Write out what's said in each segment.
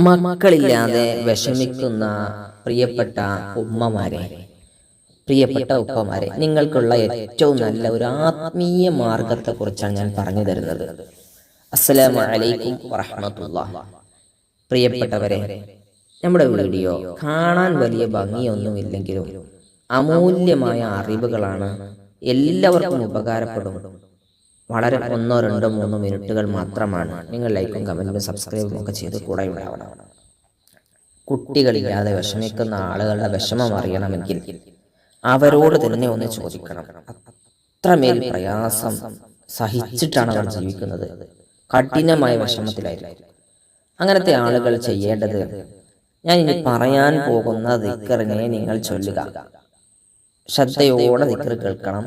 മക്കളില്ലാതെ വിഷമിക്കുന്ന പ്രിയപ്പെട്ട ഉമ്മമാരെ, പ്രിയപ്പെട്ട ഉപ്പമാരെ, നിങ്ങൾക്കുള്ള ഏറ്റവും നല്ല ഒരു ആത്മീയ മാർഗത്തെക്കുറിച്ചാണ് ഞാൻ പറഞ്ഞു തരുന്നത്. അസ്സലാമു അലൈക്കും വറഹ്മത്തുള്ളാഹി. പ്രിയപ്പെട്ടവരെ, നമ്മുടെ വീഡിയോ കാണാൻ വലിയ ഭംഗിയൊന്നുമില്ലെങ്കിലും അമൂല്യമായ അറിവുകളാണ്. എല്ലാവർക്കും ഉപകാരപ്പെടും. വളരെ 1, 2, 3 മിനിറ്റുകൾ മാത്രമാണ്. നിങ്ങൾ ലൈക്കും കമൻറ്റും സബ്സ്ക്രൈബും ഒക്കെ ചെയ്ത് കൂടെ ഉണ്ടാവണം. കുട്ടികളില്ലാതെ വിഷമിക്കുന്ന ആളുകളുടെ വിഷമം അറിയണമെങ്കിൽ അവരോട് തന്നെ ഒന്ന് ചോദിക്കണം. അത്രമേൽ പ്രയാസം സഹിച്ചിട്ടാണ് അവർ ജീവിക്കുന്നത്. കഠിനമായ വിഷമത്തിലായിരിക്കും. അങ്ങനത്തെ ആളുകൾ ചെയ്യേണ്ടത്, ഞാൻ ഇനി പറയാൻ പോകുന്ന ദിക്റിനെ നിങ്ങൾ ചൊല്ലുക. ശ്രദ്ധയോടെ ദിക്ർ കേൾക്കണം.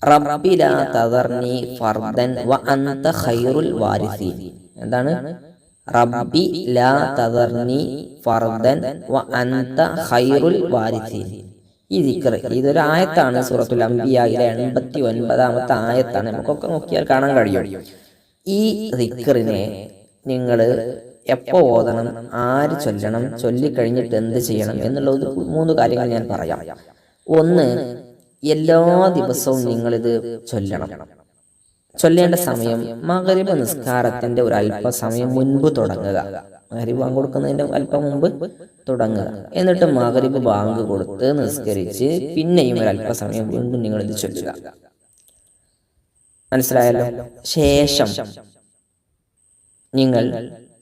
റബ്ബി ലാ തദർനി ഫർദൻ വ അൻത ഖൈറുൽ വാരിസീൻ. എന്താണ്? റബ്ബി ലാ തദർനി ഫർദൻ വ അൻത ഖൈറുൽ വാരിസീൻ. ഈ ദിക്ർ ഇതൊരു ആയത്താണ്. സൂറത്തുൽ അംബിയായിലെ 89ാമത്തെ ആയത്താണ്. നമുക്കൊക്കെ നോക്കിയാൽ കാണാൻ കഴിയും. ഈ ദിക്റിനെ നിങ്ങൾ എപ്പോൾ ഓതണം, ആര് ചൊല്ലണം, ചൊല്ലിക്കഴിഞ്ഞിട്ട് എന്ത് ചെയ്യണം എന്നുള്ള 3 കാര്യങ്ങൾ ഞാൻ പറയാം. ഒന്ന്, എല്ലാ ദിവസവും നിങ്ങളിത് ചൊല്ലണം. ചൊല്ലേണ്ട സമയം മഗ്‌രിബ് നിസ്കാരത്തിന്റെ ഒരു അല്പസമയം മുൻപ് തുടങ്ങുക. മഗ്‌രിബ് ബാങ്ക് കൊടുക്കുന്നതിന്റെ അല്പം മുമ്പ് തുടങ്ങുക. എന്നിട്ട് മഗ്‌രിബ് ബാങ്ക് കൊടുത്ത് നിസ്കരിച്ച് പിന്നെയും ഒരു അല്പസമയം വീണ്ടും നിങ്ങളിത് ചൊല്ലുക. മനസ്സിലായല്ലോ? ശേഷം നിങ്ങൾ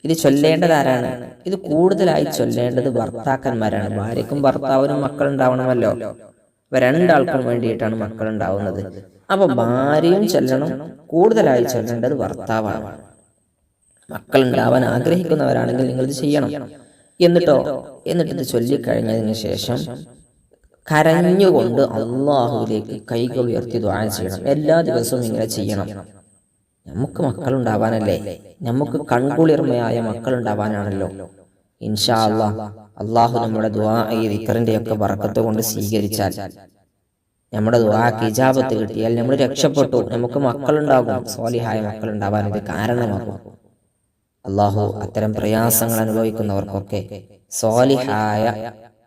ഇത് ചൊല്ലേണ്ടത് ആരാണ്? ഇത് കൂടുതലായി ചൊല്ലേണ്ടത് ഭർത്താക്കന്മാരാണ്. ഭാര്യക്കും ഭർത്താവിനും മക്കൾ ഉണ്ടാവണമല്ലോ. ഇവ 2 ആൾക്കും വേണ്ടിയിട്ടാണ് മക്കൾ ഉണ്ടാവുന്നത്. അപ്പൊ ഭാര്യയും ചൊല്ലണം, കൂടുതലായി ചൊല്ലേണ്ടത് ഭർത്താവാണ്. മക്കൾ ഉണ്ടാവാൻ ആഗ്രഹിക്കുന്നവരാണെങ്കിൽ നിങ്ങൾ ഇത് ചെയ്യണം. എന്നിട്ട് ചൊല്ലിക്കഴിഞ്ഞതിന് ശേഷം കരഞ്ഞുകൊണ്ട് അള്ളാഹുവിലേക്ക് കൈകൾ ഉയർത്തി ദുആ ചെയ്യണം. എല്ലാ ദിവസവും ഇങ്ങനെ ചെയ്യണം. നമുക്ക് മക്കളുണ്ടാവാനല്ലേ, നമുക്ക് കൺകുളിർമയായ മക്കളുണ്ടാവാനാണല്ലോ. ഇൻഷാ അല്ലാഹ് അള്ളാഹു നമ്മുടെ ദുആ ഈ ദിക്റിന്റെ ഒക്കെ ബറക്കത്ത് കൊണ്ട് സ്വീകരിച്ചാൽ, നമ്മുടെ ദുആക്ക് ഇജാബത്ത് കിട്ടിയാൽ നമ്മൾ രക്ഷപ്പെട്ടു. നമുക്ക് മക്കളുണ്ടാകും. സ്വാലിഹായ മക്കളുണ്ടാവാൻ ഇത് കാരണമാകും. അള്ളാഹു അത്തരം പ്രയാസങ്ങൾ അനുഭവിക്കുന്നവർക്കൊക്കെ സ്വാലിഹായ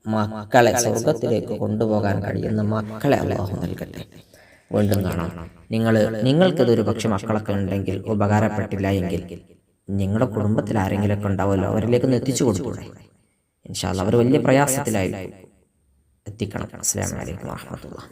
മക്കളെ, സ്വർഗത്തിലേക്ക് കൊണ്ടുപോകാൻ കഴിയുന്ന മക്കളെ അള്ളാഹു നൽകട്ടെ. വീണ്ടും കാണാം. നിങ്ങൾക്കിതൊരു പക്ഷെ മക്കളൊക്കെ ഉണ്ടെങ്കിൽ, ഉപകാരപ്പെട്ടില്ല എങ്കിൽ നിങ്ങളുടെ കുടുംബത്തിൽ ആരെങ്കിലുമൊക്കെ ഉണ്ടാവുമല്ലോ, അവരിലേക്ക് എത്തിച്ചു കൊടുക്കൂടെ? ഇൻഷാ അല്ലാഹ് അവർ വലിയ പ്രയാസത്തിലായിരിക്കും. എത്തിക്കണം. അസ്സലാമു അലൈക്കും വറഹ്മത്തുള്ളാഹി.